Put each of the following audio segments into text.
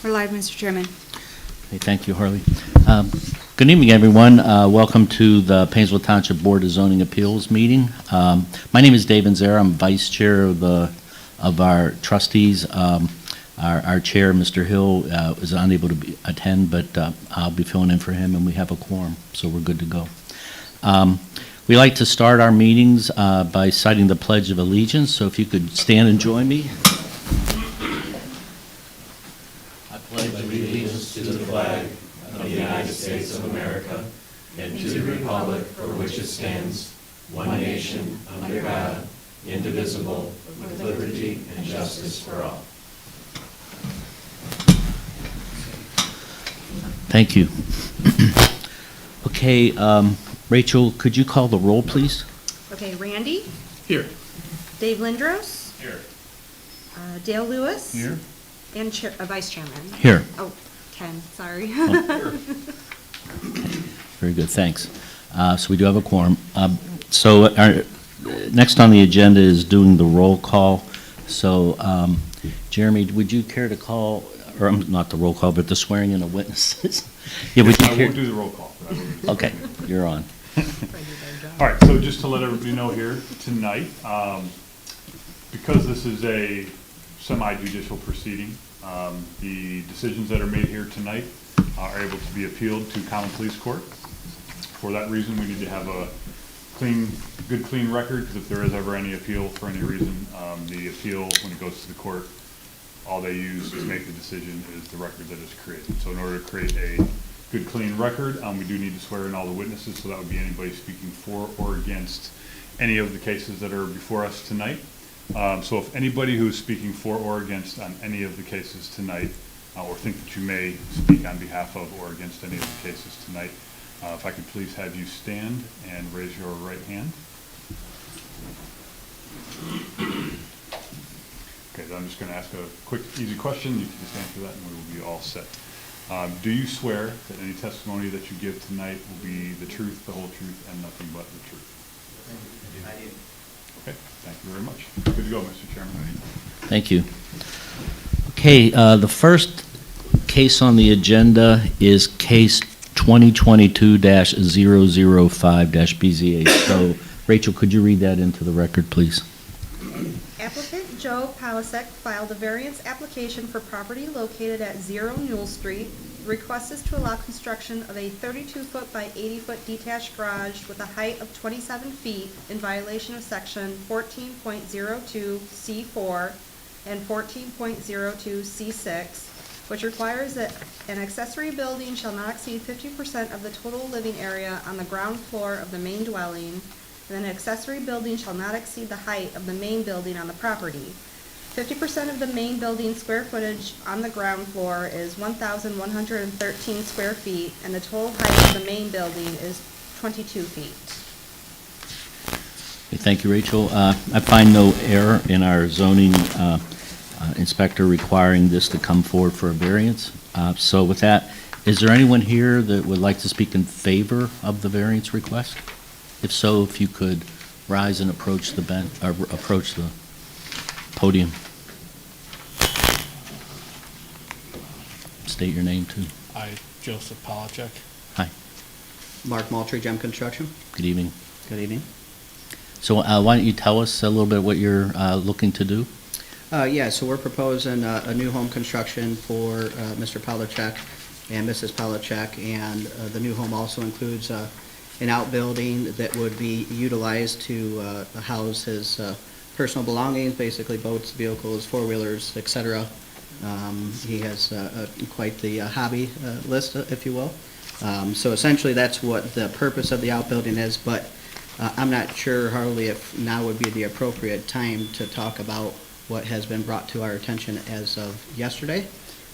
We're live, Mr. Chairman. Hey, thank you, Harley. Good evening, everyone. Welcome to the Painesville Township Board of Zoning Appeals meeting. My name is Dave Anzera. I'm vice chair of our trustees. Our chair, Mr. Hill, is unable to attend, but I'll be filling in for him, and we have a quorum, so we're good to go. We like to start our meetings by citing the Pledge of Allegiance, so if you could stand and join me. I pledge allegiance to the flag of the United States of America and to the republic for which it stands, one nation, under God, indivisible, with liberty and justice for all. Thank you. Okay, Rachel, could you call the roll, please? Okay, Randy? Here. Dave Lindros? Here. Dale Lewis? Here. And Vice Chairman? Here. Oh, Ken, sorry. Very good, thanks. So we do have a quorum. So our next on the agenda is doing the roll call. So Jeremy, would you care to call, or not the roll call, but the swearing in of witnesses? Yeah, would you I care? won't do the roll call. But I will do the Okay, you're on. All right, so just to let everybody know here tonight, because this is a semi-judicial proceeding, the decisions that are made here tonight are able to be appealed to Common Pleas Court. For that reason, we need to have a good clean record, because if there is ever any appeal for any reason, the appeal, when it goes to the court, all they use to make the decision is the record that is created. So in order to create a good clean record, we do need to swear in all the witnesses, so that would be anybody speaking for or against any of the cases that are before us tonight. So if anybody who is speaking for or against on any of the cases tonight, or think that you may speak on behalf of or against any of the cases tonight, if I could please have you stand and raise your right hand. Okay, then I'm just going to ask a quick, easy question. You can just answer that and we will be all set. Do you swear that any testimony that you give tonight will be the truth, the whole truth, and nothing but the truth? I do. Okay, thank you very much. Good to go, Mr. Chairman. Thank you. Okay, the first case on the agenda is case 2022-005-BZA. So, Rachel, could you read that into the record, please? Applicant Joe Palasek filed a variance application for property located at 0 Newell Street. The request is to allow construction of a 32-foot by 80-foot detached garage with a height of 27 feet in violation of section 14.02C4 and 14.02C6, which requires that an accessory building shall not exceed 50% of the total living area on the ground floor of the main dwelling, and an accessory building shall not exceed the height of the main building on the property. 50% of the main building square footage on the ground floor is 1,113 square feet, and the total height of the main building is 22 feet. Okay, thank you, Rachel. I find no error in our zoning inspector requiring this to come forward for a variance. So with that, is there anyone here that would like to speak in favor of the variance request? If so, if you could rise and approach the bench, or approach the podium. State your name, too. I, Joseph Polachek. Hi, Mark Moultrie, Gem Construction. good evening. Good evening. So why don't you tell us a little bit what you're looking to do? Yeah, so we're proposing a new home construction for Mr. Polachek and Mrs. Polachek, and the new home also includes an outbuilding that would be utilized to house his personal belongings, basically boats, vehicles, four-wheelers, etc. He has quite the hobby list, if you will. So essentially that's what the purpose of the outbuilding is, but I'm not sure, Harley, if now would be the appropriate time to talk about what has been brought to our attention as of yesterday.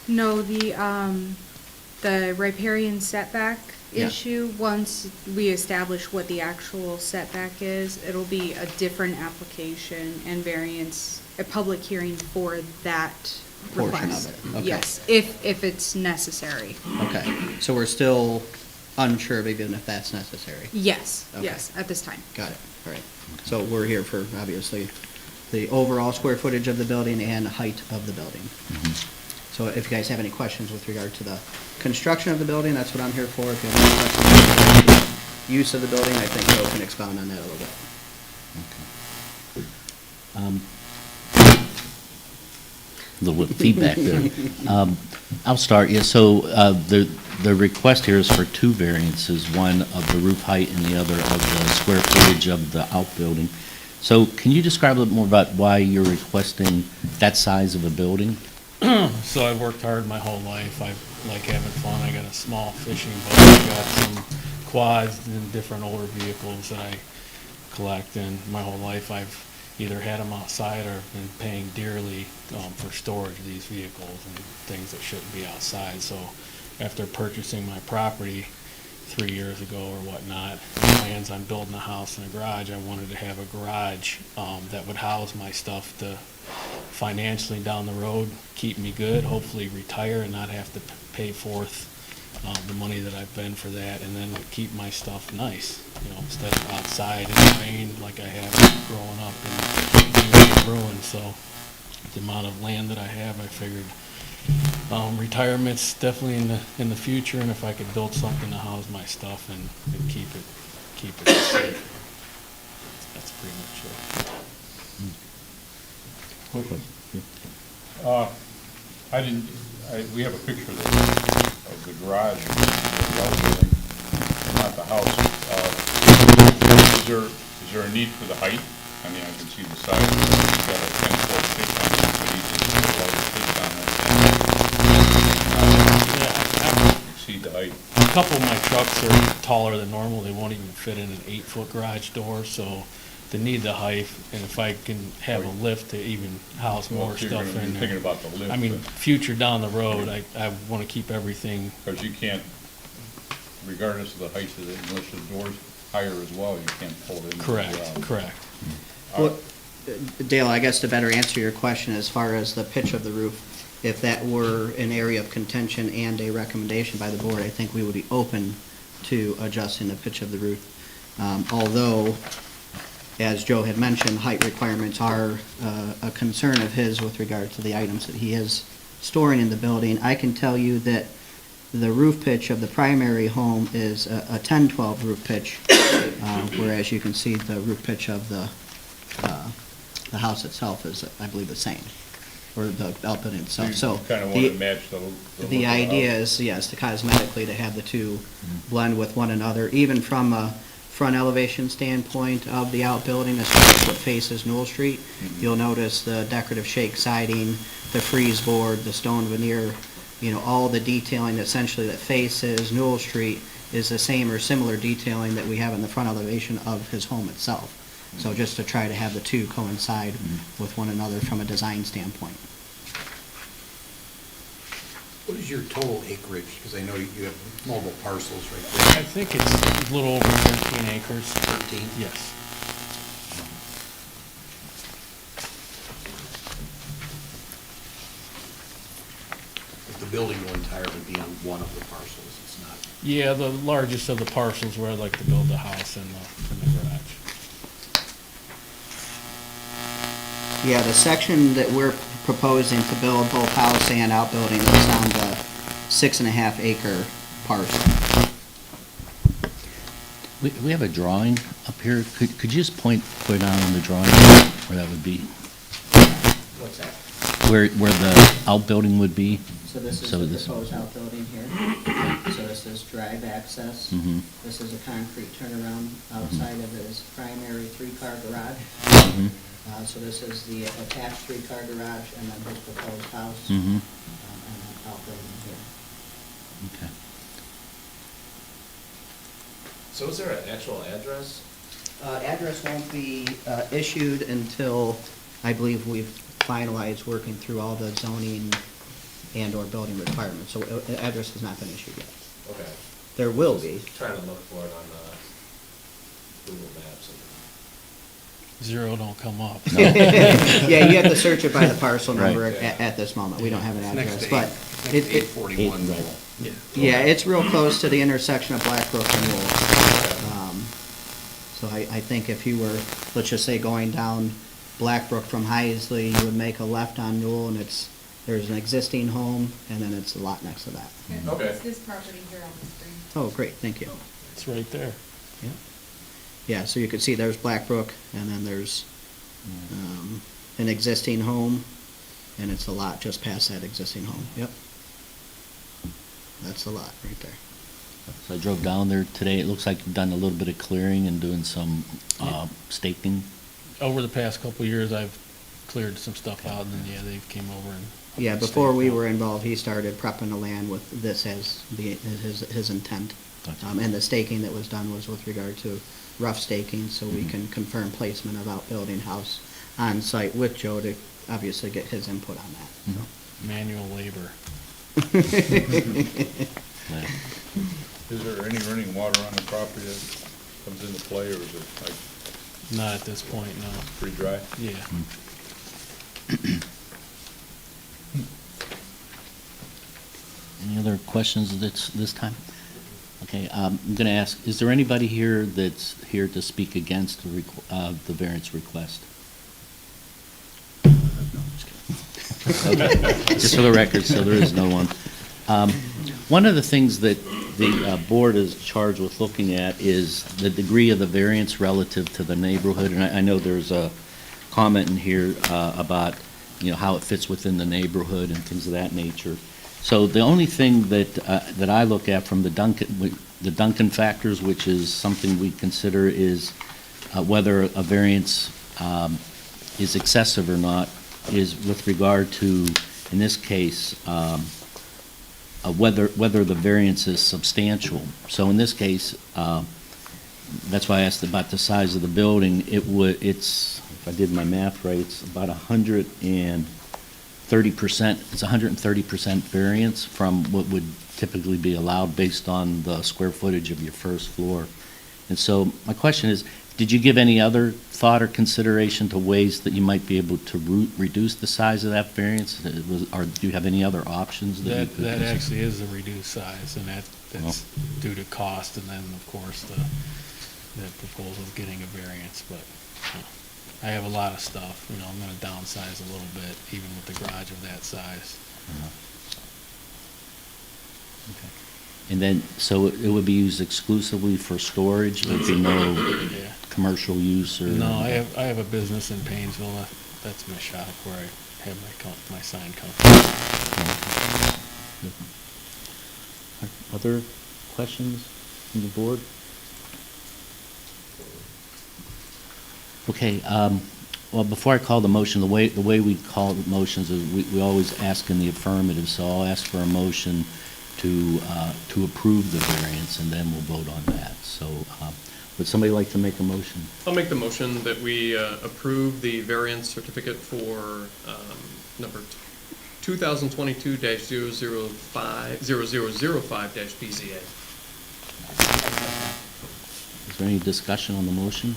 No, the riparian setback Yeah. issue, once we establish what the actual setback is, it'll be a different application and variance, a public hearing for that Portion request. of it, okay. Yes, if it's necessary. Okay, so we're still unsure of even if that's necessary. Yes, Okay. yes, at this time. Got it, all right. So we're here for, obviously, the overall square footage of the building and height of the building. So if you guys have any questions with regard to the construction of the building, that's what I'm here for. If you have any questions about the use of the building, I think Joe can expound on that a little bit. A little bit of feedback there. I'll start, yeah, so the request here is for two variances, one of the roof height and the other of the square footage of the outbuilding. So can you describe a little more about why you're requesting that size of a building? So I've worked hard my whole life. I like having fun. I got a small fishing boat. I got some quads and different older vehicles that I collect. And my whole life I've either had them outside or been paying dearly for storage of these vehicles and things that shouldn't be outside. So after purchasing my property 3 years ago or whatnot, plans on building a house and a garage, I wanted to have a garage that would house my stuff to financially down the road keep me good, hopefully retire and not have to pay forth the money that I've been for that, and then keep my stuff nice, you know, instead of outside in the rain like I have growing up in Bruin. So the amount of land that I have, I figured retirement's definitely in the future, and if I could build something to house my stuff and keep it safe. That's pretty much it. We have a picture of the garage, not the house. Is there a need for the height? I mean, I can see the size. You've got a 10-foot pitch on it, but each is a large pitch on it. Exceed the height. A couple of my trucks are taller than normal. They won't even fit in an 8-foot garage door, so they need the height. And if I can have a lift to even house more So you're stuff gonna be in there. thinking about the lift, I mean, but- future down the road, I want to keep everything. Because you can't, regardless of the height of it, unless the door's higher as well, you can't pull it in. Correct. Well, Dale, I guess to better answer your question as far as the pitch of the roof, if that were an area of contention and a recommendation by the board, I think we would be open to adjusting the pitch of the roof. Although, as Joe had mentioned, height requirements are a concern of his with regard to the items that he is storing in the building. I can tell you that the roof pitch of the primary home is a 10-12 roof pitch, whereas you can see the roof pitch of the house itself is, I believe, the same, or the outbuilding itself. So Kind of want to match the look of the the idea house. is, yes, to cosmetically to have the two blend with one another, even from a front elevation standpoint of the outbuilding, especially what faces Newell Street. You'll notice the decorative shake siding, the frieze board, the stone veneer, you know, all the detailing essentially that faces Newell Street is the same or similar detailing that we have in the front elevation of his home itself. So just to try to have the two coincide with one another from a design standpoint. What is your total acreage? Because I know you have multiple parcels right I think it's a little over 13 acres. there. 13? Yes. If the building will entirely be on one of the parcels, it's not. Yeah, the largest of the parcels where I'd like to build the house and the garage. Yeah, the section that we're proposing to build both house and outbuilding is on the 6.5 acre parcel. We have a drawing up here. Could you just point out on the drawing where that would be? What's that? Where the outbuilding would be? So this is So the this- proposed outbuilding here. So this is drive access. Mhm. This is a concrete turnaround. Outside of it is primary 3-car garage. Mhm. So this is the attached 3-car garage and then his proposed house. Mhm. And then outbuilding here. Okay. So is there an actual address? Address won't be issued until, I believe, we've finalized working through all the zoning and/or building requirements. So address has not been issued yet. Okay. There will be. Trying to look for it on Google Maps. Zero don't come up. Yeah, you have to search it by the parcel Right. number Yeah. at this moment. We don't have an It's next address, to but next to it, 841 Right. Knoll. yeah, it's real close to the intersection of Blackbrook and Wool. So I think if you were, let's just say, going down Blackbrook from Heisley, you would make a left on Newell, and it's There's an existing home, and then it's a lot next to that. Okay. It's this property here on the screen. Oh, great, thank you. It's right there. Yeah, yeah. So you can see there's Blackbrook, and then there's an existing home, and it's a lot just past that existing home. Yep. That's the lot right there. So I drove down there today. It looks like you've done a little bit of clearing and doing some staking. Over the past couple of years, I've cleared some stuff out, and then, yeah, they came over and. Yeah, before we were involved, he started prepping the land with this as his intent. Gotcha. And the staking that was done was with regard to rough staking, so we can confirm placement of outbuilding house on site with Joe to obviously get his input on that. Manual labor. Yeah. Is there any running water on the property that comes into play, or is it like Not at this point, no. pretty dry? Yeah. Any other questions this time? Okay, I'm going to ask, is there anybody here that's here to speak against the variance request? Okay, just for the record, so there is no one. One of the things that the board is charged with looking at is the degree of the variance relative to the neighborhood, and I know there's a comment in here about, how it fits within the neighborhood and things of that nature. So the only thing that I look at from the Duncan factors, which is something we consider, is whether a variance is excessive or not, is with regard to, in this case, whether the variance is substantial. So in this case, that's why I asked about the size of the building. It's, if I did my math right, it's about 130%. It's 130% variance from what would typically be allowed based on the square footage of your first floor. And so my question is, did you give any other thought or consideration to ways that you might be able to reduce the size of that variance? Or do you have any other options that you could That consider? actually is a reduced size, and that's due to cost, and then, of course, the proposal of getting a variance, but I have a lot of stuff, I'm gonna downsize a little bit, even with the garage of that size. Okay. And then, so it would be used exclusively for storage? There'd be no Yeah. commercial use or? No, I have a business in Painesville, that's my shop where I have my sign company. Other questions from the board? Okay, well, before I call the motion, the way we call the motions is we always ask in the affirmative, so I'll ask for a motion to approve the variance, and then we'll vote on that. So, would somebody like to make a motion? I'll make the motion that we approve the variance certificate for number 2022-0005-BZA. Is there any discussion on the motion?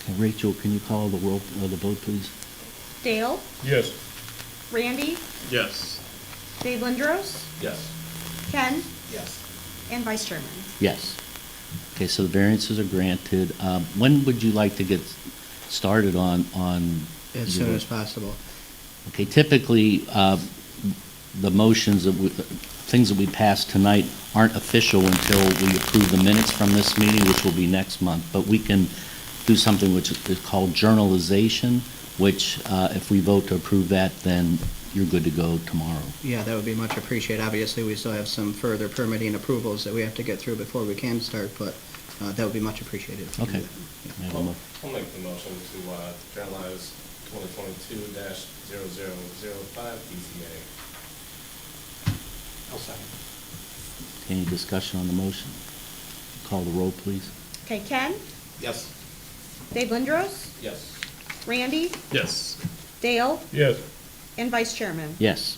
Okay, Rachel, can you call the roll, the vote, please? Dale, Yes. Randy, Yes. Dave Lindros, Yes. Ken, Yes. and Vice Chairman. Yes. Okay, so the variances are granted. When would you like to get started on? As soon as possible. Okay, typically, the motions, things that we pass tonight aren't official until we approve the minutes from this meeting, which will be next month. But we can do something which is called journalization, which if we vote to approve that, then you're good to go tomorrow. Yeah, that would be much appreciated. Obviously, we still have some further permitting approvals that we have to get through before we can start, but that would be much appreciated. if we Okay. do that. Yeah. May I have a mo- I'll make the motion to journalize 2022-0005 BZA. I'll second. Any discussion on the motion? Call the roll, please. Okay, Ken, Yes. Dave Lindros, Yes. Randy, Yes. Dale, Yes. and Vice Chairman. Yes.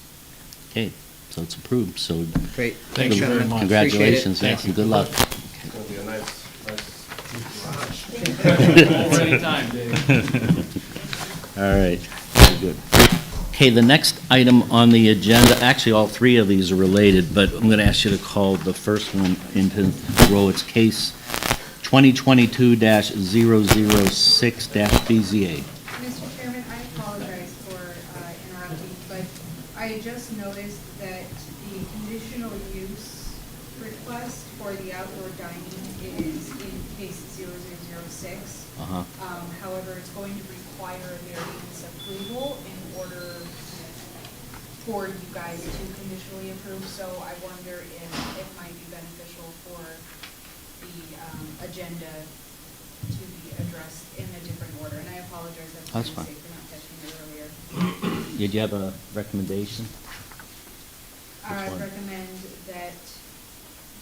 Okay, so it's approved, so Great. Thank you very gentlemen. much. congratulations, Appreciate yes, and good luck. It's gonna be a nice Already time, Dave. All right, very good. Okay, the next item on the agenda, actually, all three of these are related, but I'm going to ask you to call the first one into row. It's case 2022-006-BZA. Mr. Chairman, I apologize for request for the outdoor dining is in case 0006. Uh-huh. However, it's going to require a variance approval in order for you guys to conditionally approve. So I wonder if it might be beneficial for the agenda to be addressed in a different order. And I apologize, That's that's fine. my mistake for not catching it earlier. Did you have a recommendation? I one? recommend that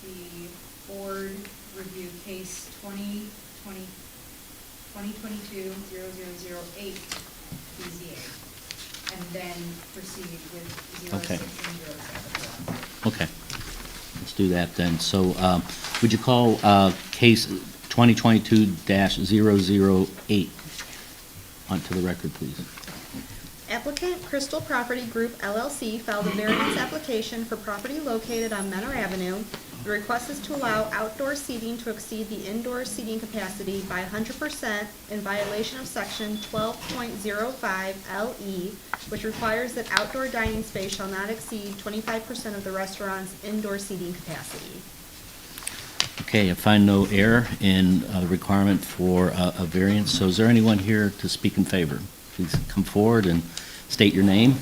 the board review case 2022-0008 BZA, and then proceed with 06 Okay. and 07. Okay, let's do that then. So, would you call case 2022-008 onto the record, please? Applicant Crystal Property Group LLC filed a variance application for property located on Menor Avenue. The request is to allow outdoor seating to exceed the indoor seating capacity by 100% in violation of section 12.05 LE, which requires that outdoor dining space shall not exceed 25% of the restaurant's indoor seating capacity. Okay, I find no error in the requirement for a variance. So is there anyone here to speak in favor? Please come forward and state your name.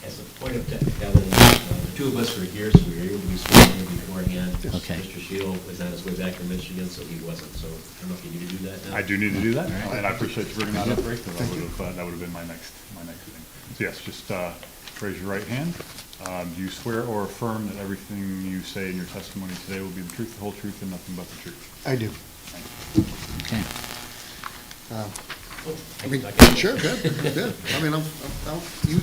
As a point of technicality, the two of us were here, so we were able to be sworn in beforehand. Okay. Mr. Shield was on his way back from Michigan, so he wasn't, so I don't know if you need to do that now. I do need to do that, All right. and I appreciate you bringing that up, Ray, because that would have been my next thing. So yes, just raise your right hand. Do you swear or affirm that everything you say in your testimony today will be the truth, the whole truth, and nothing but the truth? I do. Okay. I mean, sure, good. I mean,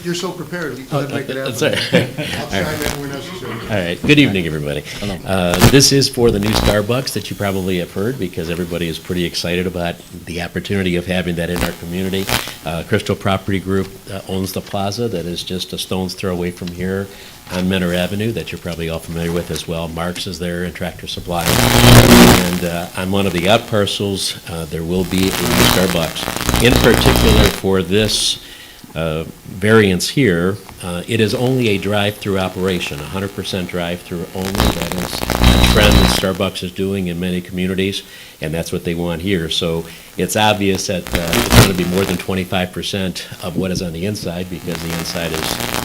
you're so prepared. You can make it happen. That's all right. I'll chime in where necessary. All right, good evening, everybody. This is for the new Starbucks that you probably have heard, because everybody is pretty excited about the opportunity of having that in our community. Crystal Property Group owns the plaza that is just a stone's throw away from here on Menor Avenue, that you're probably all familiar with as well. Mark's is there, and Tractor Supply. And on one of the out parcels, there will be a new Starbucks. In particular, for this variance here, it is only a drive-through operation, 100% drive-through only. That is a trend that Starbucks is doing in many communities, and that's what they want here. So it's obvious that it's going to be more than 25% of what is on the inside, because the inside is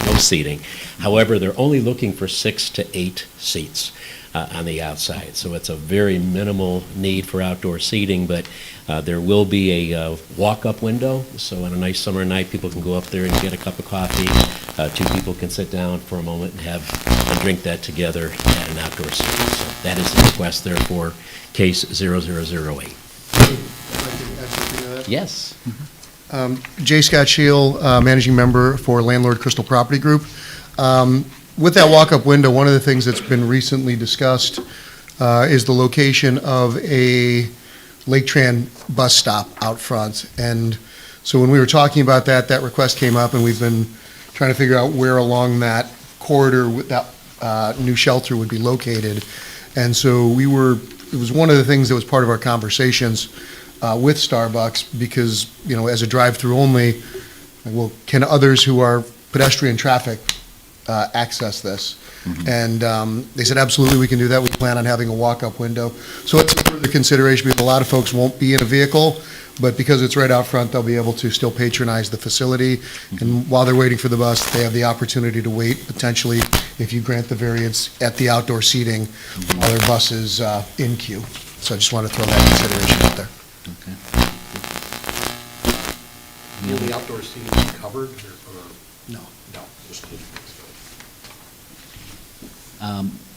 no seating. However, they're only looking for 6 to 8 seats on the outside. So it's a very minimal need for outdoor seating, but there will be a walk-up window. So on a nice summer night, people can go up there and get a cup of coffee. 2 people can sit down for a moment and have and drink that together at an outdoor seating. So that is the request there for case 0008. Yes. J. Scott Shield, Managing Member for Landlord Crystal Property Group. With that walk-up window, one of the things that's been recently discussed is the location of a Lake Tran bus stop out front. And so when we were talking about that, that request came up, and we've been trying to figure out where along that corridor that new shelter would be located. And so it was one of the things that was part of our conversations with Starbucks, because, as a drive-through only, well, can others who are pedestrian traffic access this? And they said, absolutely, we can do that. We plan on having a walk-up window. So it's a further consideration, because a lot of folks won't be in a vehicle, but because it's right out front, they'll be able to still patronize the facility. And while they're waiting for the bus, they have the opportunity to wait, potentially, if you grant the variance, at the outdoor seating while their bus is in queue. So I just want to throw that consideration out there. Okay. Will the outdoor seating be covered, or? No. No, just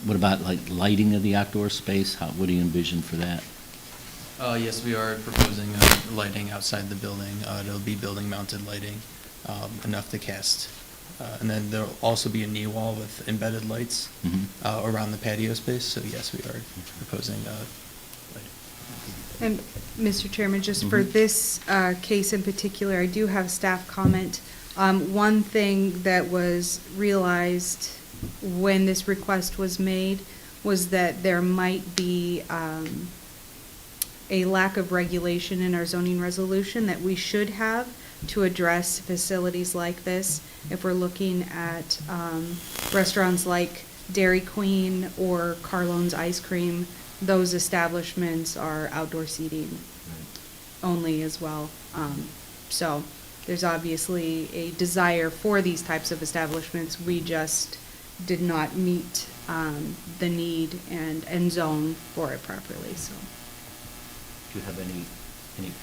What about like lighting of the outdoor space? What do you envision for that? Yes, we are proposing lighting outside the building. It'll be building-mounted lighting, enough to cast. And then there'll also be a knee wall with embedded lights around the patio space. So yes, we are proposing lighting. And Mr. Chairman, just for this case in particular, I do have staff comment. One thing that was realized when this request was made was that there might be a lack of regulation in our zoning resolution that we should have to address facilities like this. If we're looking at restaurants like Dairy Queen or Carlone's Ice Cream, those establishments are outdoor seating only as well. So there's obviously a desire for these types of establishments. We just did not meet the need and zone for it properly, so. Do you have any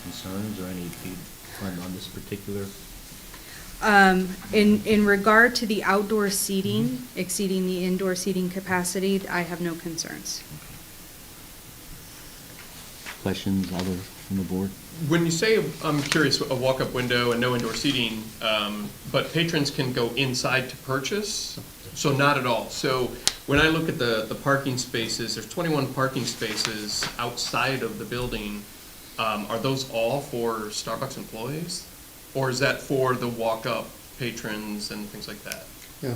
concerns or any feedback on this particular? In regard to the outdoor seating, exceeding the indoor seating capacity, I have no concerns. Questions, others from the board? When you say, I'm curious, a walk-up window and no indoor seating, but patrons can go inside to purchase? So not at all. So when I look at the parking spaces, there's 21 parking spaces outside of the building. Are those all for Starbucks employees? Or is that for the walk-up patrons and things like that? Yeah,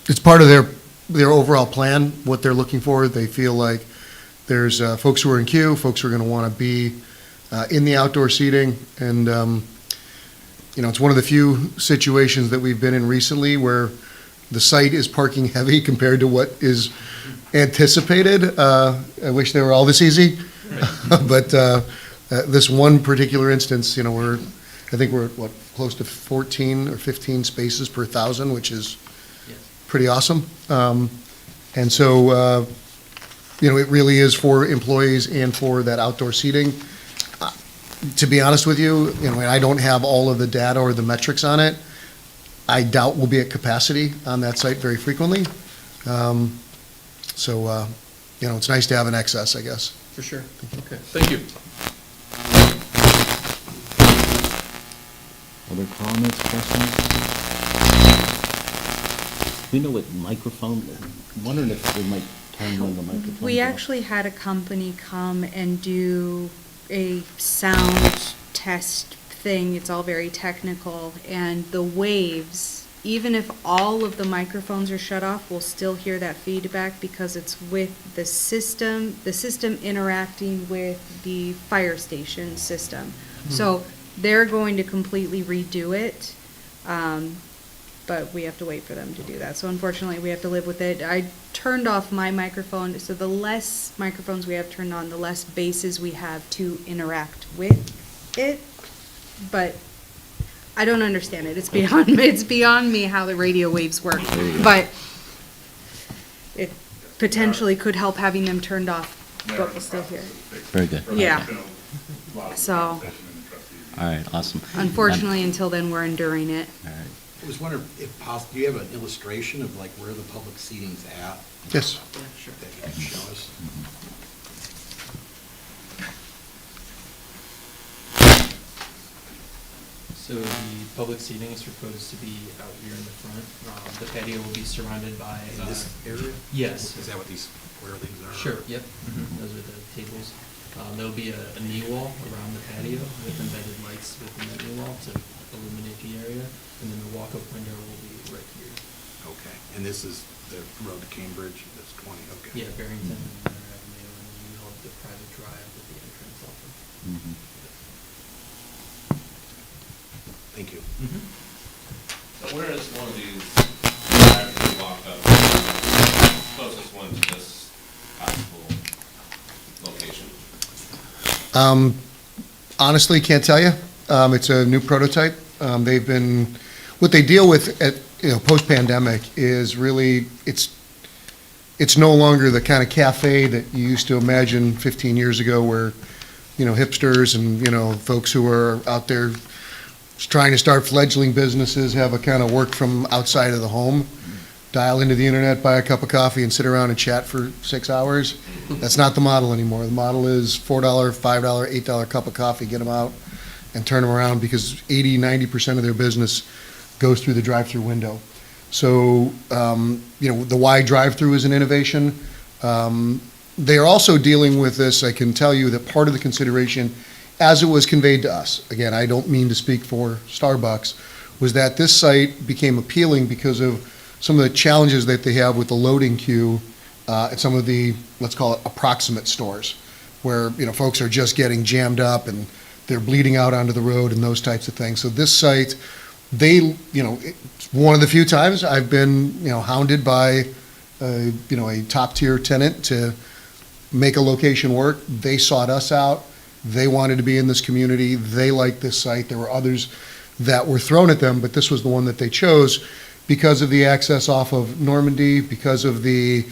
it's part of their overall plan, what they're looking for. They feel like there's folks who are in queue, folks who are going to want to be in the outdoor seating, and it's one of the few situations that we've been in recently where the site is parking heavy compared to what is anticipated. I wish they were all this easy, but this one particular instance, I think we're at close to 14 or 15 spaces per 1,000, which is pretty awesome. And so, it really is for employees and for that outdoor seating. To be honest with you, I don't have all of the data or the metrics on it. I doubt we'll be at capacity on that site very frequently. So, it's nice to have an excess, I guess. For sure. Okay, thank you. Other comments, questions? We know what microphone, I'm wondering if we might turn one of the microphones We off. actually had a company come and do a sound test thing. It's all very technical, and the waves, even if all of the microphones are shut off, we'll still hear that feedback because it's with the system interacting with the fire station system. So they're going to completely redo it, but we have to wait for them to do that. So unfortunately, we have to live with it. I turned off my microphone, so the less microphones we have turned on, the less bases we have to interact with it. But I don't understand it. It's beyond me how the radio waves work. But it potentially could help having them turned off, but we'll still hear it. Very good. Yeah. So, All right, awesome. unfortunately, until then, we're enduring it. All right. I was wondering if possible, do you have an illustration of like where the public seating's at? Yes. Sure. That you can show us? So the public seating is proposed to be out here in the front. The patio will be surrounded by. This area? Yes. Is that what these square things are? Sure, yep. Those are the tables. There'll be a knee wall around the patio with embedded lights within that knee wall to illuminate the area. And then the walk-up window will be right here. Okay, and this is the road to Cambridge, that's 20, okay. Yeah, Barrington and Winter Avenue, and then you have the private drive with the entrance off of. Thank you. So where is one of these actually walk-up, closest one to this possible location? Honestly, can't tell you. It's a new prototype. They've been, what they deal with at, post-pandemic is really, it's no longer the kind of cafe that you used to imagine 15 years ago where, hipsters and, folks who are out there trying to start fledgling businesses have a kind of work from outside of the home, dial into the internet, buy a cup of coffee, and sit around and chat for 6 hours. That's not the model anymore. The model is $4, $5, $8 cup of coffee, get them out and turn them around because 80-90% of their business goes through the drive-through window. So, the wide drive-through is an innovation. They are also dealing with this. I can tell you that part of the consideration, as it was conveyed to us, again, I don't mean to speak for Starbucks, was that this site became appealing because of some of the challenges that they have with the loading queue at some of the, let's call it, approximate stores, where, folks are just getting jammed up and they're bleeding out onto the road and those types of things. So this site they, it's one of the few times I've been, hounded by, a top-tier tenant to make a location work. They sought us out. They wanted to be in this community. They liked this site. There were others that were thrown at them, but this was the one that they chose because of the access off of Normandy, because of the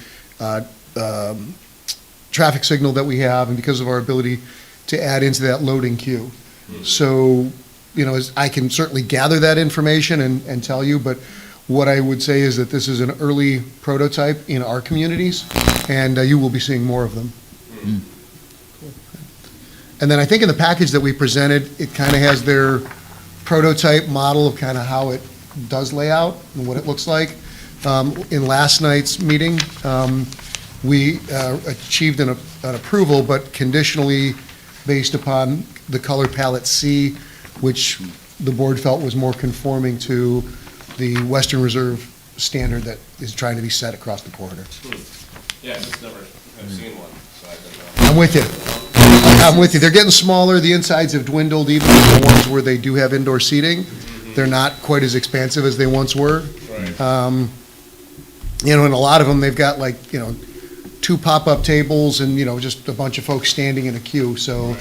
traffic signal that we have, and because of our ability to add into that loading queue. So, I can certainly gather that information and tell you, but what I would say is that this is an early prototype in our communities, and you will be seeing more of them. And then I think in the package that we presented, it kind of has their prototype model of kind of how it does lay out and what it looks like. In last night's meeting, we achieved an approval, but conditionally based upon the color palette C, which the board felt was more conforming to the Western Reserve standard that is trying to be set across the corridor. Yeah, I've seen one, so I don't know. I'm with you. I'm with you. They're getting smaller. The insides have dwindled, even the ones where they do have indoor seating. They're not quite as expansive as they once were. Right. And a lot of them, they've got like, 2 pop-up tables and, just a bunch of folks standing in a queue, so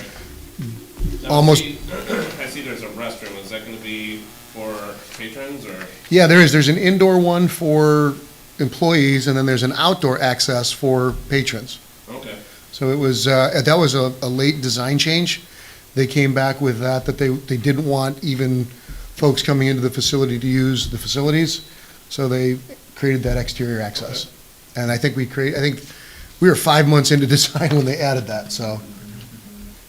Now, almost. I see there's a restroom. Is that going to be for patrons or? Yeah, there is. There's an indoor one for employees, and then there's an outdoor access for patrons. Okay. So it was, that was a late design change. They came back with that they didn't want even folks coming into the facility to use the facilities, so they created that exterior access. And I think we were 5 months into design when they added that, so.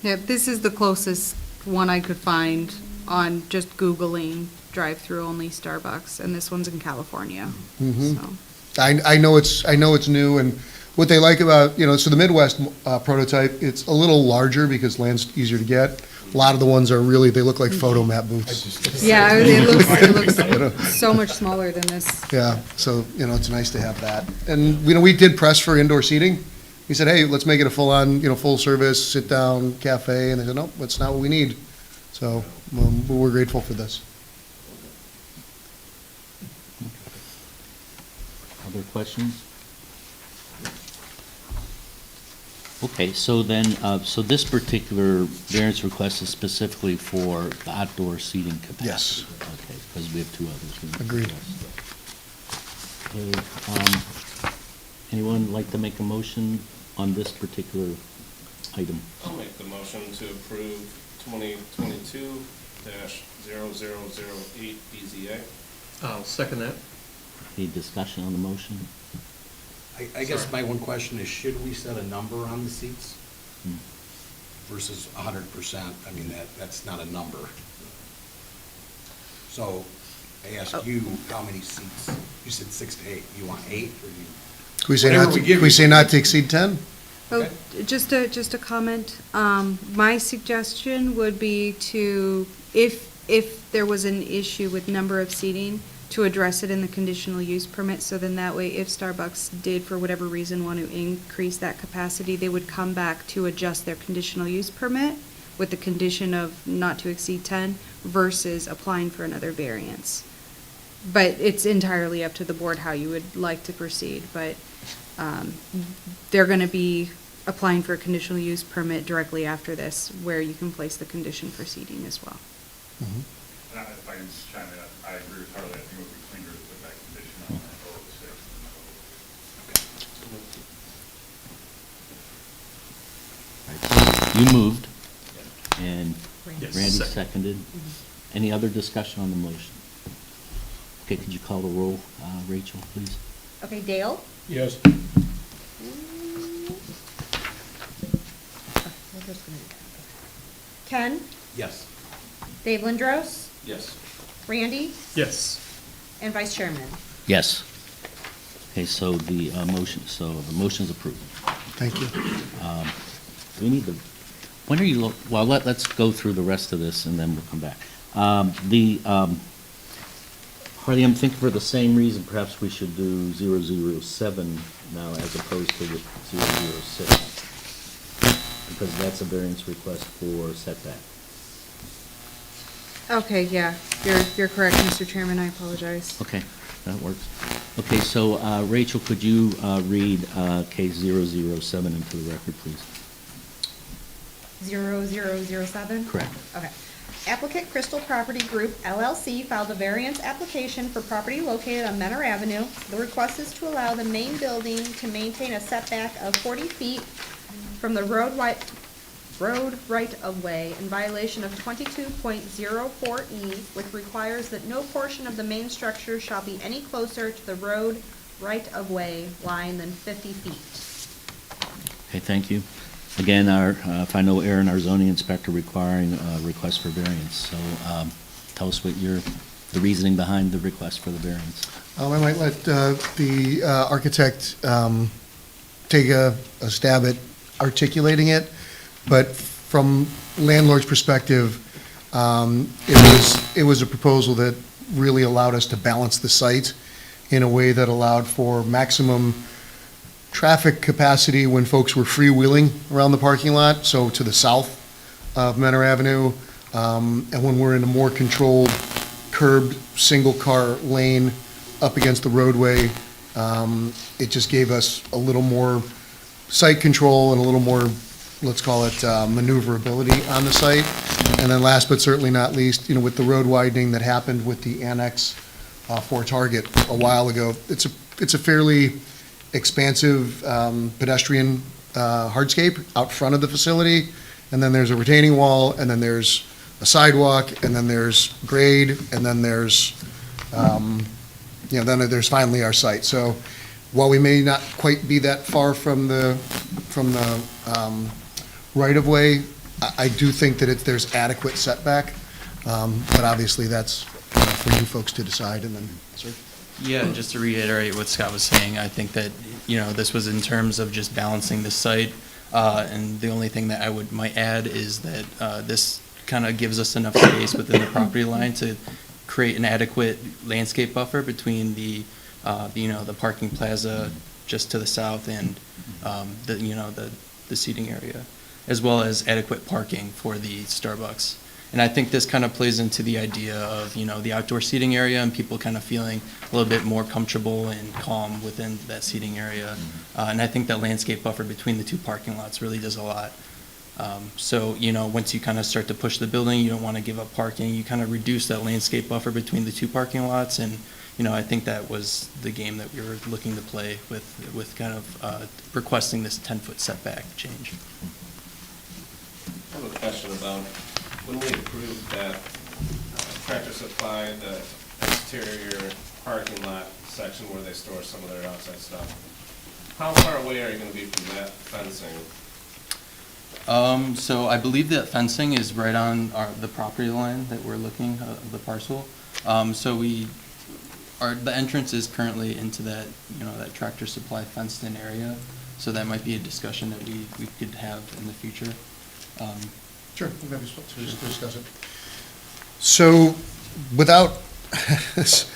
Yeah, this is the closest one I could find on just Googling drive-through only Starbucks, and this one's in California, Mhm. so. I know it's new, and what they like about, so the Midwest prototype, it's a little larger because land's easier to get. A lot of the ones are really, they look like photo map booths. Yeah, it looks so much smaller than this. Yeah, so, it's nice to have that. And, we did press for indoor seating. We said, hey, let's make it a full-on, full service, sit-down cafe, and they said, nope, that's not what we need. So, we're grateful for this. Other questions? Okay, so then, so this particular variance request is specifically for the outdoor seating capacity? Yes. Okay, because we have 2 others. Agreed. Okay, anyone like to make a motion on this particular item? I'll make the motion to approve 2022-0008 BZA. I'll second that. Any discussion on the motion? I guess my one question is, should we set a number on the seats versus 100%? I mean, that's not a number. So I ask you, how many seats? You said 6 to 8. You want 8, or you? Can we say Whatever not, we to- give can we you. say not to exceed 10? Oh, just a comment. My suggestion would be to, if there was an issue with number of seating, to address it in the conditional use permit, so then that way, if Starbucks did, for whatever reason, want to increase that capacity, they would come back to adjust their conditional use permit with the condition of not to exceed 10 versus applying for another variance. But it's entirely up to the board how you would like to proceed, but they're going to be applying for a conditional use permit directly after this, where you can place the condition for seating as well. Mm-hmm. And if I can just chime in, I agree with Harley. I think it would be cleaner to put that condition on there, 006. You moved, and Yes. Randy Second. seconded. Any other discussion on the motion? Okay, could you call the roll, Rachel, please? Okay, Dale? Yes. Ken? Yes. Dave Lindros? Yes. Randy? Yes. And Vice Chairman? Yes. Okay, so the motion's approved. Thank you. We need the, when are you, well, let's go through the rest of this and then we'll come back. Harley, I'm thinking for the same reason, perhaps we should do 007 now as opposed to 006. Because that's a variance request for setback. Okay, yeah, you're correct, Mr. Chairman, I apologize. Okay, that works. Okay, so Rachel, could you read case 007 into the record, please? 0007? Correct. Okay. Applicant Crystal Property Group LLC filed a variance application for property located on Menor Avenue. The request is to allow the main building to maintain a setback of 40 feet from the road right-of-way in violation of 22.04E, which requires that no portion of the main structure shall be any closer to the road right-of-way line than 50 feet. Okay, thank you. Again, if I know Aaron, our zoning inspector, requiring a request for variance. So tell us what the reasoning behind the request for the variance. I might let the architect take a stab at articulating it, but from landlord's perspective, it was a proposal that really allowed us to balance the site in a way that allowed for maximum traffic capacity when folks were freewheeling around the parking lot, so to the south of Menor Avenue, and when we're in a more controlled curbed single-car lane up against the roadway, it just gave us a little more site control and a little more, let's call it, maneuverability on the site. And then last but certainly not least, with the road widening that happened with the annex for Target a while ago, it's a fairly expansive pedestrian hardscape out front of the facility, and then there's a retaining wall, and then there's a sidewalk, and then there's grade, and then there's, then there's finally our site. So while we may not quite be that far from the right-of-way, I do think that there's adequate setback, but obviously that's for you folks to decide, and then, sir? Yeah, just to reiterate what Scott was saying, I think that, this was in terms of just balancing the site, and the only thing that I might add is that this kind of gives us enough space within the property line to create an adequate landscape buffer between the parking plaza just to the south and, the seating area, as well as adequate parking for the Starbucks. And I think this kind of plays into the idea of, the outdoor seating area and people kind of feeling a little bit more comfortable and calm within that seating area. And I think that landscape buffer between the two parking lots really does a lot. So, once you kind of start to push the building, you don't want to give up parking. You kind of reduce that landscape buffer between the two parking lots. And, I think that was the game that we were looking to play with kind of requesting this 10-foot setback change. I have a question about when we approved that Tractor Supply, the exterior parking lot section where they store some of their outside stuff. How far away are you gonna be from that fencing? So I believe that fencing is right on the property line that we're looking of the parcel. So the entrance is currently into that, that Tractor Supply fenced-in area. So that might be a discussion that we could have in the future. Sure, we'll maybe just discuss it. So, without, this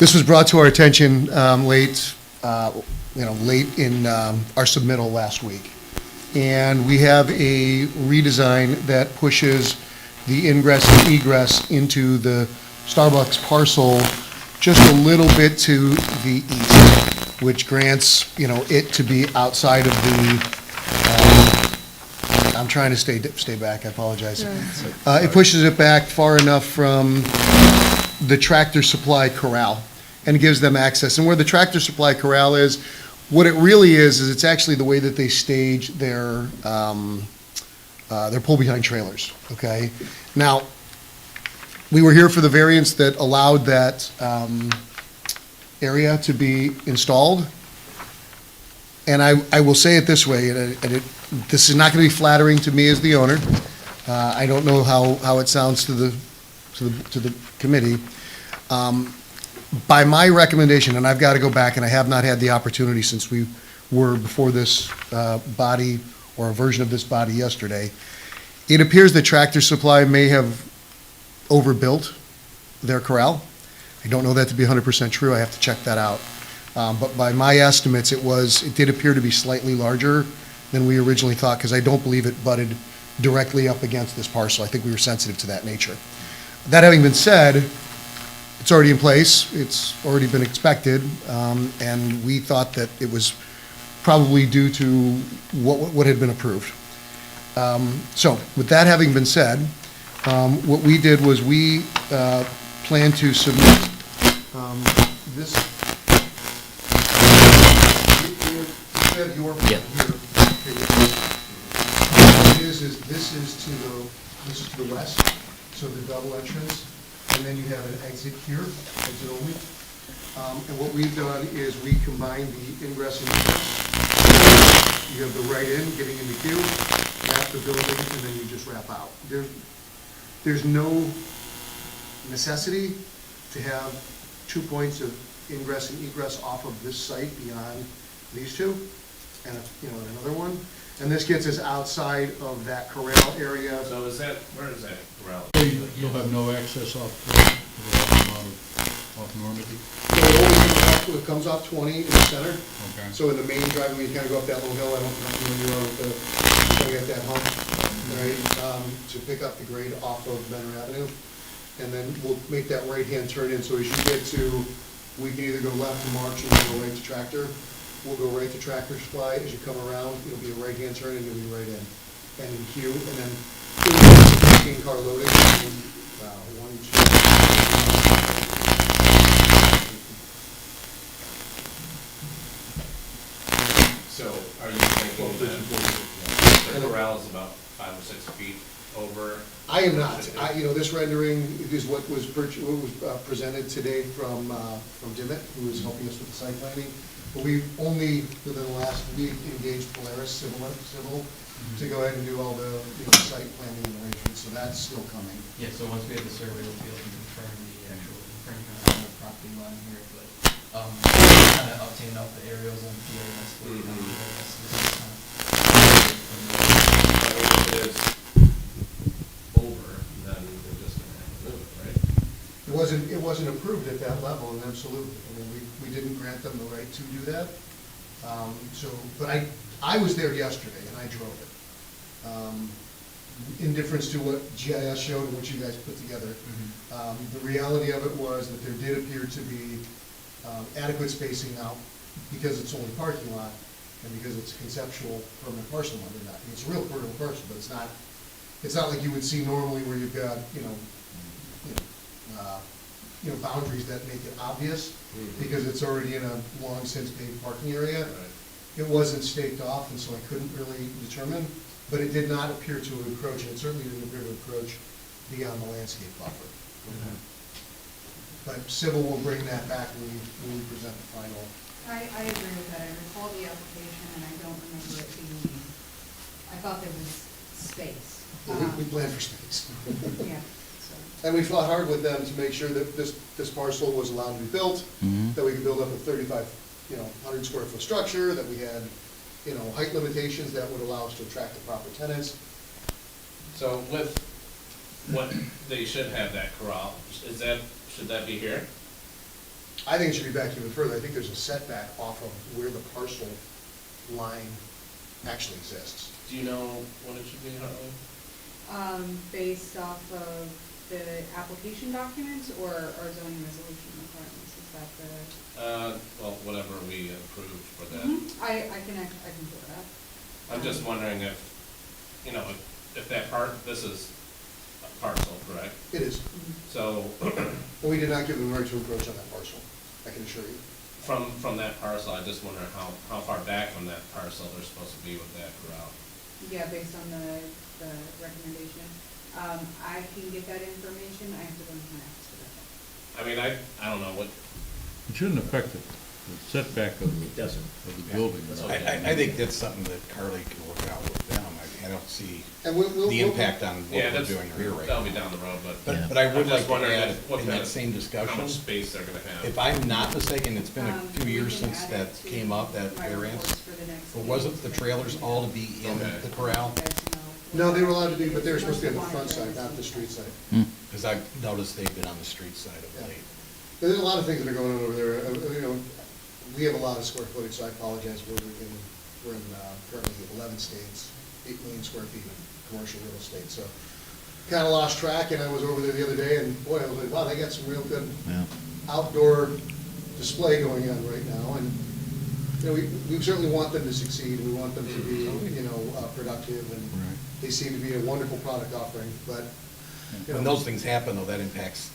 was brought to our attention late in our submittal last week. And we have a redesign that pushes the ingress and egress into the Starbucks parcel just a little bit to the east, which grants, it to be outside of the, I'm trying to stay back, I apologize. It pushes it back far enough from the Tractor Supply Corral and gives them access. And where the Tractor Supply Corral is, what it really is it's actually the way that they stage their pull-behind trailers, okay? Now, we were here for the variance that allowed that area to be installed. And I will say it this way, this is not going to be flattering to me as the owner. I don't know how it sounds to the committee. By my recommendation, and I've got to go back, and I have not had the opportunity since we were before this body or a version of this body yesterday, it appears that Tractor Supply may have overbuilt their corral. I don't know that to be 100% true. I have to check that out. But by my estimates, it did appear to be slightly larger than we originally thought, because I don't believe it butted directly up against this parcel. I think we were sensitive to that nature. That having been said, it's already in place, it's already been inspected, and we thought that it was probably due to what had been approved. So, with that having been said, what we did was we plan to submit this. You have your Yeah. here. This is to the west, so the double entrance, and then you have an exit here, exit only. And what we've done is we combine the ingress and egress. You have the right in, getting in the queue, wrap the building, and then you just wrap out. There's no necessity to have 2 points of ingress and egress off of this site beyond these two, and another one. And this gets us outside of that corral area. So is that, where is that corral? You'll have no access off Normandy? So it comes off 20 in the center. Okay. So in the main driveway, you kind of go up that little hill, I don't know if you are with the, you get that hump, right, to pick up the grade off of Menor Avenue. And then we'll make that right-hand turn in, so as you get to, we can either go left to March or go right to Tractor. We'll go right to Tractor Supply. As you come around, it'll be a right-hand turn and you'll be right in. And in queue, and then 15-car loading. One, two. So are you thinking that the corral is about 5 or 6 feet over? I am not. This rendering is what was presented today from Dimmitt, who is helping us with the site planning. But we've only, within the last week, engaged Polaris Civil to go ahead and do all the site planning and arrangements, so that's still coming. Yeah, so once we have the survey, we'll be able to confirm the actual infringement on the property line here, but, kind of obtain off the aerials and GIS. If it is over, then we're just gonna have to move it, right? It wasn't approved at that level, and absolutely. I mean, we didn't grant them the right to do that. But I was there yesterday, and I drove it. In difference to what GIS showed and what you guys put together. The reality of it was that there did appear to be adequate spacing now, because it's only parking lot, and because it's conceptual permanent parcel under that. It's a real permanent parcel, but it's not like you would see normally where you've got, boundaries that make it obvious, because it's already in a long since paved parking area. It wasn't staked off, and so I couldn't really determine, but it did not appear to encroach, and it certainly didn't appear to encroach beyond the landscape buffer. But Civil will bring that back when we present the final. I agree with that. I recall the application and I don't remember it being, I thought there was space. We planned for space. Yeah, so. And we fought hard with them to make sure that this parcel was allowed to be built, that we could build up a 3,500 square foot structure, that we had, height limitations that would allow us to attract the proper tenants. So with what, they should have that corral, should that be here? I think it should be back even further. I think there's a setback off of where the parcel line actually exists. Do you know what it should be, Hartley? Based off of the application documents or our zoning resolution requirements, is that the? Well, whatever we approved for that. I can do that. I'm just wondering if that this is a parcel, correct? It is. So. But we did not give them the right to encroach on that parcel, I can assure you. From that parcel, I just wonder how far back from that parcel they're supposed to be with that corral. Yeah, based on the recommendation. I can get that information. I have to go into my office for that. I mean, I don't know what. It shouldn't affect the setback of the building. I think that's something that Carly can work out with them. I don't see And the impact on what Yeah, we're doing here right now. that'll be down the road, But I would I'm like just to wondering add, what in kind that of- same discussion, How much space they're gonna have. if I'm not mistaken, it's been a few We years can since add that it to came up, that my variance. reports for the next Or wasn't the meeting. trailers all to be in Okay. the corral? You guys No, know. they were allowed to be, but they were supposed to be on the front side, not the street side. Because I've noticed they've been on the street side of Yeah. late. There's a lot of things that are going on over there. We have a lot of square footage, so I apologize. We're in currently 11 states, 8 million square feet of commercial real estate. So kind of lost track, and I was over there the other day, and boy, I was like, wow, they got some real good Yeah. outdoor display going on right now, and, you know, we certainly want them to succeed, we want them to be, you know, productive, and they seem to be a wonderful product offering, but, you When know. those things happen, though, that impacts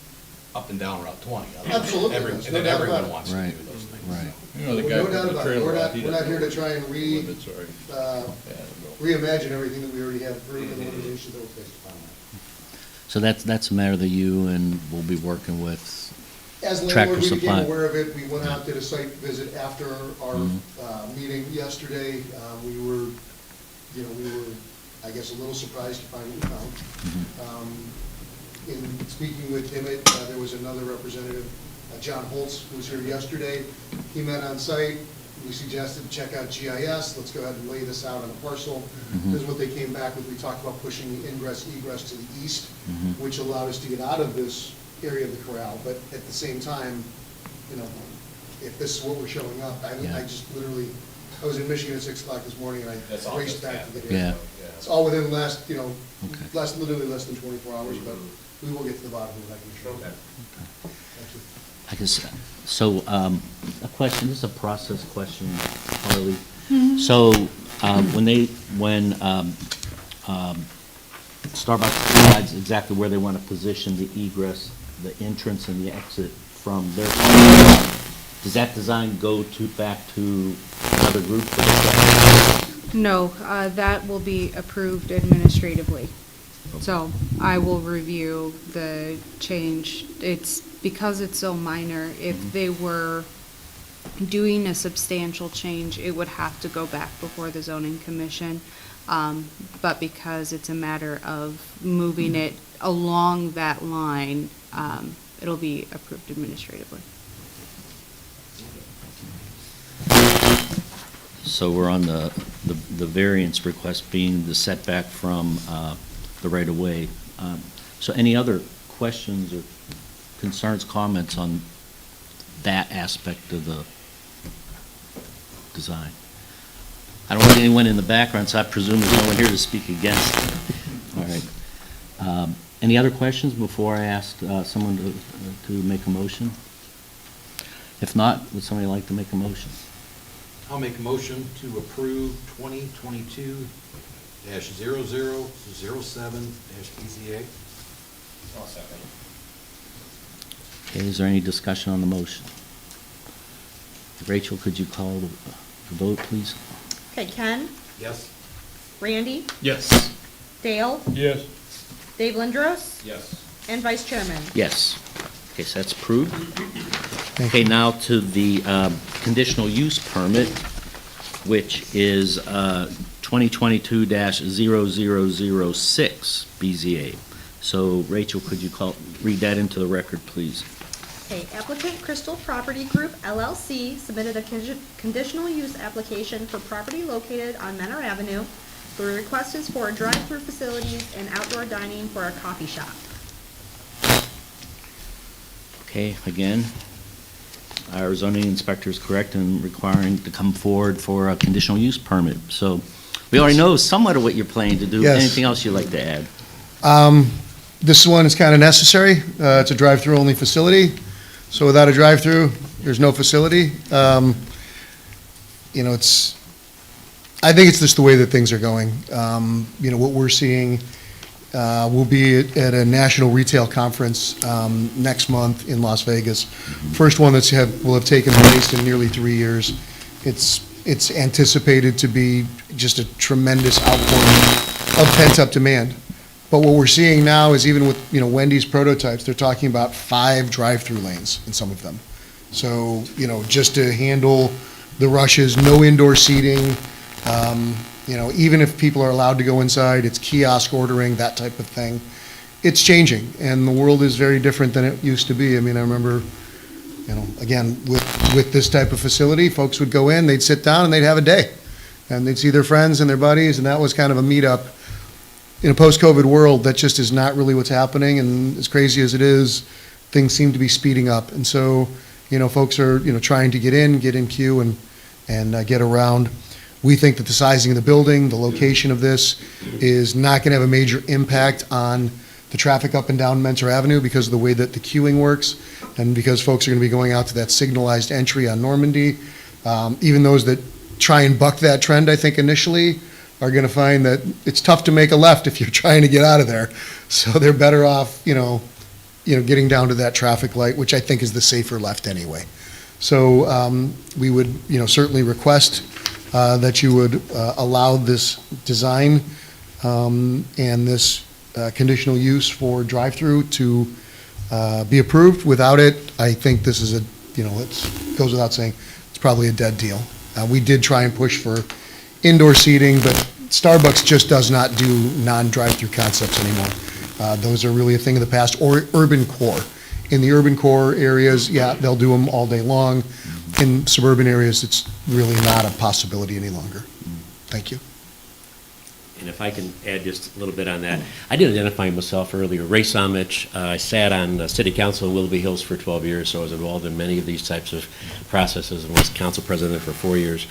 up and down Route 20. Absolutely Every- does, And no then doubt everyone about it. wants to Right. do those things. Right. You know, the guy No from doubt the about it. trailer. We're not, he we're not doesn't here to know try and limits or- reimagine everything that we already have approved and the limitations that we're based upon that. So that's a matter that you and we'll be working with As Tractor landlord, we became Supply. aware of it, we went out, did a site visit after our Mhm. meeting yesterday. We were, you know, I guess, a little surprised to find what we found. In speaking with Dimmitt, there was another representative, John Holtz, who was here yesterday. He met on site. We suggested check out GIS. Let's go ahead and lay this out on a parcel. Mhm. This is what they came back with. We talked about pushing the ingress egress to the east, Mhm. which allowed us to get out of this area of the corral. But at the same time, you know, if this is what we're showing up, Yeah. I just literally, I was in Michigan at 6 o'clock this morning, and That's I all raced just back to happened. get here. Yeah. It's all within the last, you know, Okay. literally less than 24 hours, but we will get to the bottom of that, I'm sure. Okay. Thank you. I guess, so, a question, this is a process question, Harley. So, when Starbucks decides exactly where they want to position the egress, the entrance and the exit from their, does that design go back to another group? No, that will be approved administratively. So I will review the change. Because it's so minor, if they were doing a substantial change, it would have to go back before the zoning commission. But because it's a matter of moving it along that line, it'll be approved administratively. So we're on the variance request being the setback from the right-of-way. So any other questions or concerns, comments on that aspect of the design? I don't see anyone in the background, so I presume there's no one here to speak against it. All right. Any other questions before I ask someone to make a motion? If not, would somebody like to make a motion? I'll make a motion to approve 2022-0007-BZA. I'll second. Okay, is there any discussion on the motion? Rachel, could you call the vote, please? Okay, Ken, Yes? Randy, Yes. Dale, Yes. Dave Lindros, Yes. and Vice Chairman. Yes. Okay, so that's approved. Okay, now to the conditional use permit, which is 2022-0006 BZA. So Rachel, could you read that into the record, please? Okay, applicant Crystal Property Group LLC submitted a conditional use application for property located on Menor Avenue. The request is for drive-through facilities and outdoor dining for a coffee shop. Okay, again, our zoning inspector is correct in requiring to come forward for a conditional use permit. So we already know somewhat of what you're planning to do. Yes. Anything else you'd like to add? This one is kind of necessary. It's a drive-through only facility. So without a drive-through, there's no facility. You know, I think it's just the way that things are going. You know, what we're seeing, we'll be at a national retail conference next month in Las Vegas. First one will have taken place in nearly 3 years. It's anticipated to be just a tremendous outpouring of pent-up demand. But what we're seeing now is even with, you know, Wendy's prototypes, they're talking about 5 drive-through lanes in some of them. So, you know, just to handle the rushes, no indoor seating. You know, even if people are allowed to go inside, it's kiosk ordering, that type of thing. It's changing, and the world is very different than it used to be. I mean, I remember, you know, again, with this type of facility, folks would go in, they'd sit down, and they'd have a day. And they'd see their friends and their buddies, and that was kind of a meetup. In a post-COVID world, that just is not really what's happening, and as crazy as it is, things seem to be speeding up. And so, you know, folks are, you know, trying to get in queue, and get around. We think that the sizing of the building, the location of this, is not going to have a major impact on the traffic up and down Mentor Avenue because of the way that the queuing works, and because folks are going to be going out to that signalized entry on Normandy. Even those that try and buck that trend, I think initially, are going to find that it's tough to make a left if you're trying to get out of there. So they're better off, getting down to that traffic light, which I think is the safer left anyway. So we would, certainly request that you would allow this design and this conditional use for drive-through to be approved. Without it, I think this is it goes without saying, it's probably a dead deal. We did try and push for indoor seating, but Starbucks just does not do non-drive-through concepts anymore. Those are really a thing of the past, or urban core. In the urban core areas, yeah, they'll do them all day long. In suburban areas, it's really not a possibility any longer. Thank you. And if I can add just a little bit on that, I did identify myself earlier. Ray Somich, I sat on the City Council in Willoughby Hills for 12 years, so I was involved in many of these types of processes and was council president for 4 years.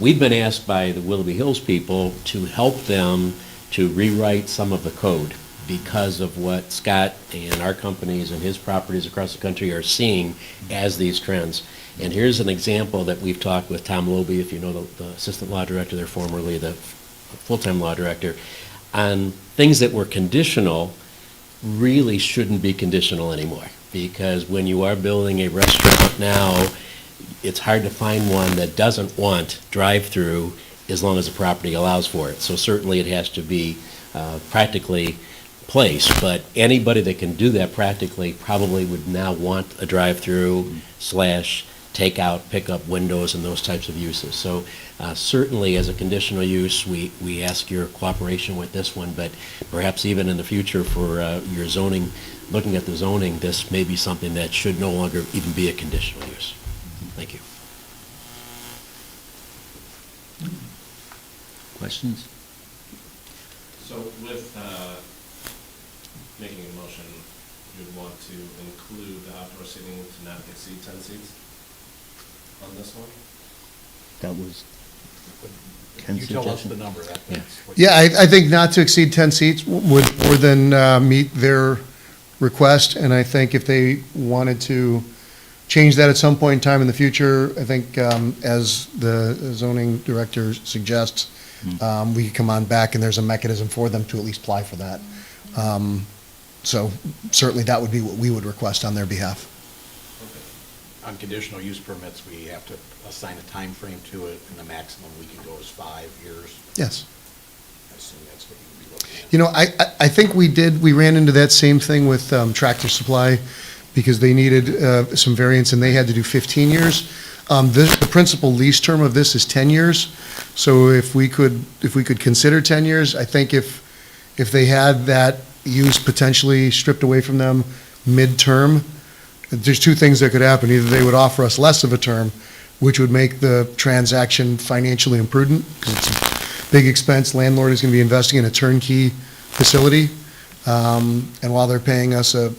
We've been asked by the Willoughby Hills people to help them to rewrite some of the code because of what Scott and our companies and his properties across the country are seeing as these trends. And here's an example that we've talked with Tom Loby, if you know the assistant law director there, formerly the full-time law director, on things that were conditional really shouldn't be conditional anymore. Because when you are building a restaurant now, it's hard to find one that doesn't want drive-through as long as the property allows for it. So certainly it has to be practically placed, but anybody that can do that practically probably would now want a drive-through / takeout, pickup windows and those types of uses. So certainly as a conditional use, we ask your cooperation with this one, but perhaps even in the future for your zoning, looking at the zoning, this may be something that should no longer even be a conditional use. Thank you. Questions? So with making a motion, you'd want to include the outdoor seating to not exceed 10 seats on this one? That was You tell us the number. Yeah, I think not to exceed 10 seats would more than meet their request, and I think if they wanted to change that at some point in time in the future, I think as the zoning director suggests, we could come on back and there's a mechanism for them to at least apply for that. So certainly that would be what we would request on their behalf. On conditional use permits, we have to assign a time frame to it, and the maximum we can go is 5 years. Yes. I assume that's what you would be looking at. I think we ran into that same thing with Tractor Supply because they needed some variance and they had to do 15 years. The principal lease term of this is 10 years. So if we could consider 10 years, I think if they had that use potentially stripped away from them mid-term, there's two things that could happen. Either they would offer us less of a term, which would make the transaction financially imprudent because it's a big expense. Landlord is going to be investing in a turnkey facility. And while they're paying us a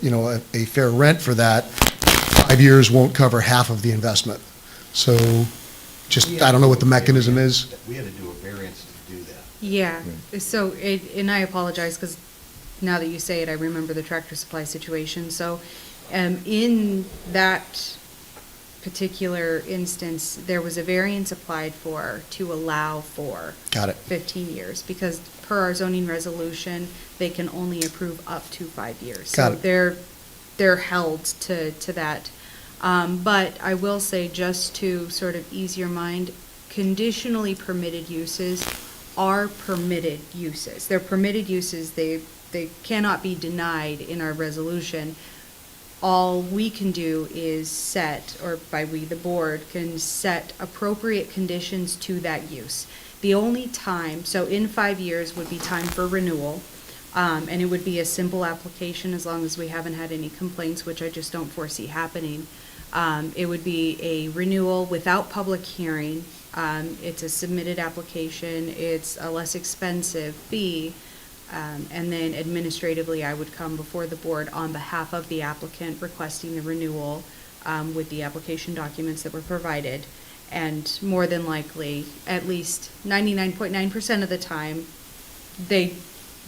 fair rent for that, 5 years won't cover half of the investment. So I don't know what the mechanism is. We had to do a variance to do that. Yeah, so, and I apologize, because now that you say it, I remember the Tractor Supply situation. So, in that particular instance, there was a variance applied for to allow for Got it. 15 years, because per our zoning resolution, they can only approve up to 5 years. Got So it. they're held to that. But I will say, just to sort of ease your mind, conditionally permitted uses are permitted uses. They're permitted uses. They cannot be denied in our resolution. All we can do is set, or by we, the board, can set appropriate conditions to that use. The only time, so in 5 years would be time for renewal, and it would be a simple application as long as we haven't had any complaints, which I just don't foresee happening. It would be a renewal without public hearing. It's a submitted application. It's a less expensive fee. And then administratively, I would come before the board on behalf of the applicant requesting the renewal with the application documents that were provided. And more than likely, at least 99.9% of the time, they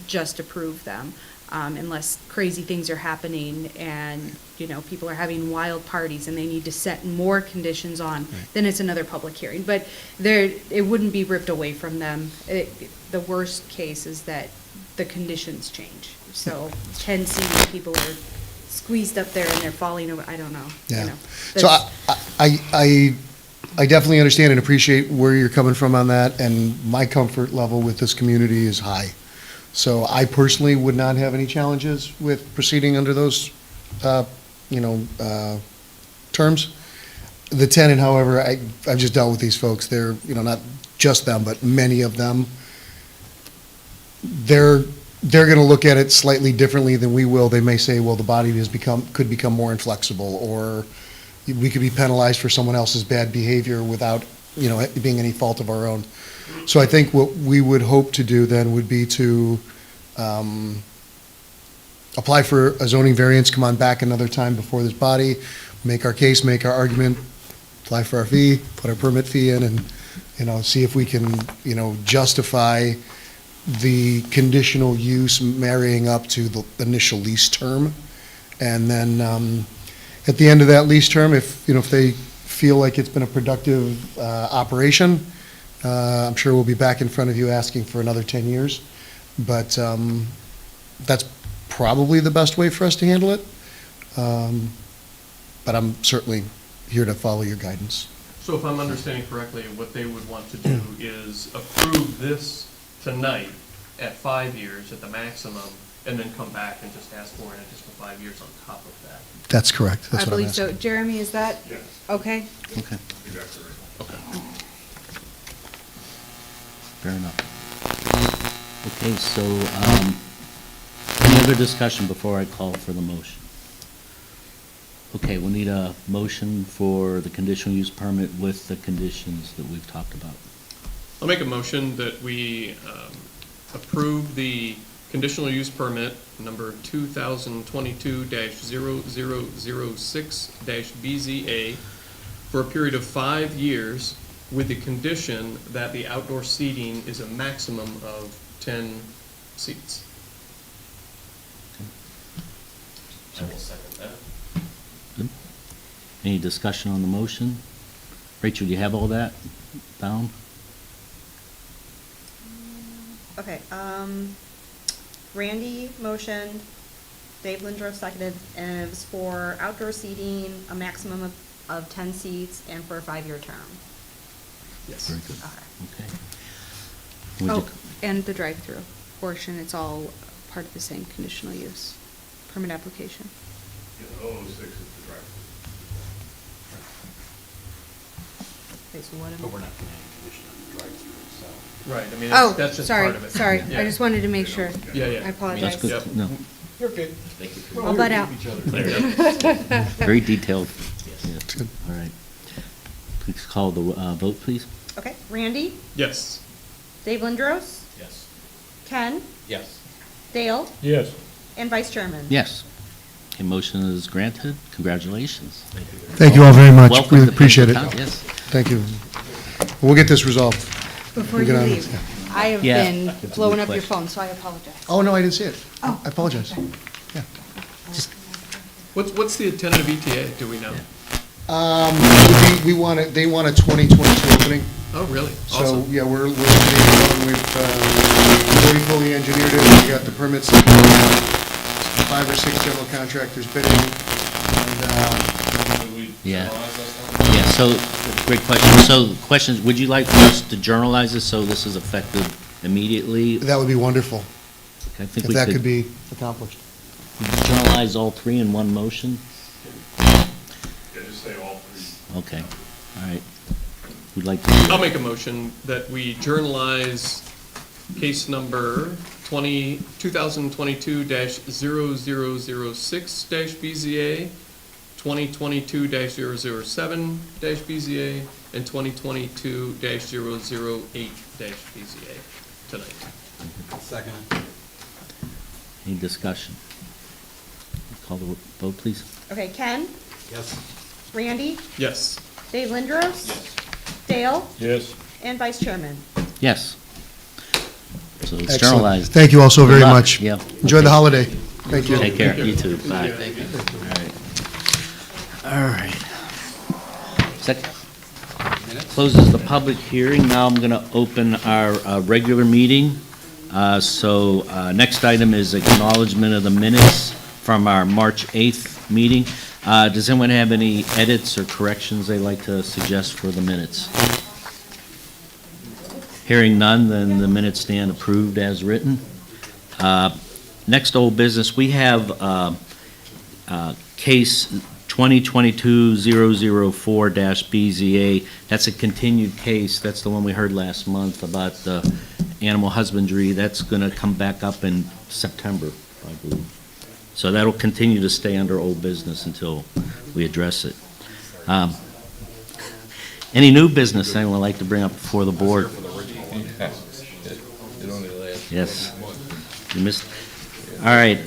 just approve them. unless crazy things are happening and, you know, people are having wild parties and they need to set more conditions on, then it's another public hearing. But it wouldn't be ripped away from them. The worst case is that the conditions change. So 10 seating people are squeezed up there and they're falling over, I don't know. you Yeah. know. So That's- I definitely understand and appreciate where you're coming from on that, and my comfort level with this community is high. So I personally would not have any challenges with proceeding under those, terms. The tenant, however, I've just dealt with these folks. They're, not just them, but many of them. They're going to look at it slightly differently than we will. They may say, well, the body could become more inflexible, or we could be penalized for someone else's bad behavior without, it being any fault of our own. So I think what we would hope to do then would be to apply for a zoning variance, come on back another time before this body, make our case, make our argument, apply for our fee, put our permit fee in, and, see if we can, justify the conditional use marrying up to the initial lease term. And then at the end of that lease term, if they feel like it's been a productive operation, I'm sure we'll be back in front of you asking for another 10 years. But that's probably the best way for us to handle it. But I'm certainly here to follow your guidance. So if I'm understanding correctly, what they would want to do is approve this tonight at 5 years at the maximum, and then come back and just ask for an additional 5 years on top of that. That's correct. That's I what I'm believe so. asking. Jeremy, is that? Yes. Okay. Okay, Exactly right. Okay. fair enough. Okay, so, any other discussion before I call for the motion? Okay, we need a motion for the conditional use permit with the conditions that we've talked about. I'll make a motion that we approve the conditional use permit number 2022-0006-BZA for a period of 5 years with the condition that the outdoor seating is a maximum of 10 seats. I will second that. Good. Any discussion on the motion? Rachel, do you have all that down? Okay, Randy motioned, Dave Lindros seconded, and it was for outdoor seating, a maximum of 10 seats, and for a 5-year term. Yes. Very good. Okay. Okay. Would you- Oh, and the drive-through portion, it's all part of the same conditional use permit application. Yeah, 006 is the drive. Okay, so what am But we're not putting any condition on the drive-through itself. Right, I mean, Oh, that's just sorry, part of it. sorry. Yeah. I just wanted to make sure. Yeah, yeah. I apologize. That's good, no, You're good. Thank you for I'll butt out. very detailed. Yes. Yeah. All right. Please call the vote, please. Okay, Randy, Yes. Dave Lindros, Yes. Ken, Yes. Dale, Yes. and Vice Chairman. Yes. Okay, motion is granted. Congratulations. Thank you. Thank you all very much. Welcome Really to appreciate it. Paisley Town- Yes. Thank you. We'll get this resolved. Before We'll you get on leave, it. I have Yeah. been That's a good blowing up your question. phone, so I apologize. Oh, no, I didn't see it. Oh, I apologize. okay. Yeah. What's the tentative ETA, do we know? They want a 2022 opening. Oh, really? So, Awesome. yeah, we're along with, we've already fully engineered it, we got the permits, 5 or 6 general contractors bidding, and, Yeah. Yeah, so, great question. So, questions, would you like for us to journalize this so this is effective immediately? that would be wonderful, I think if we that could be accomplished. journalize all three in one motion? Yeah, just say all three. Okay, all right. Who'd like to? I'll make a motion that we journalize case number 2022-0006-BZA, 2022-007-BZA, and 2022-008-BZA tonight. Second. Any discussion? Call the vote, please. Okay, Ken, Yes. Randy, Yes. Dave Lindros, Dale, Yes. and Vice Chairman. Yes. So it's Excellent. journalized. Thank you all so Good very luck. much. Yeah. Enjoy the Okay. holiday. Thank you. Take care. Thank you. You too. Bye. Thank you. All right. That closes the public hearing. Now I'm going to open our regular meeting. Next item is acknowledgement of the minutes from our March 8th meeting. Does anyone have any edits or corrections they'd like to suggest for the minutes? Hearing none, then the minutes stand approved as written. Next old business, we have case 2022-004-BZA. That's a continued case. That's the one we heard last month about the animal husbandry. That's going to come back up in September, I believe. So that'll continue to stay under old business until we address it. Any new business anyone would like to bring up before the board? Yes. You missed. All right.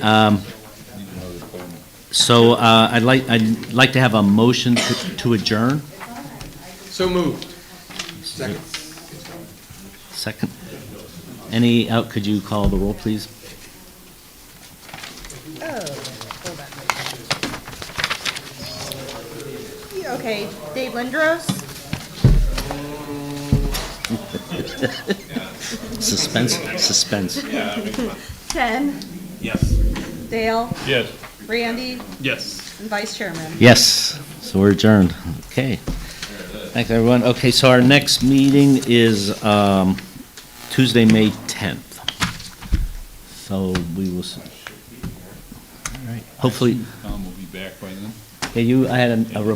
I'd like to have a motion to adjourn. So moved. Second. Could you call the roll, please? Okay, Dave Lindros, Suspense. Ken, Yes. Dale, Yes. Randy, Yes. and Vice Chairman. Yes, so we're adjourned. Okay. Thanks, everyone. Okay, so our next meeting is Tuesday, May 10th. So we will, all right, hopefully. Tom will be back by then. I had a report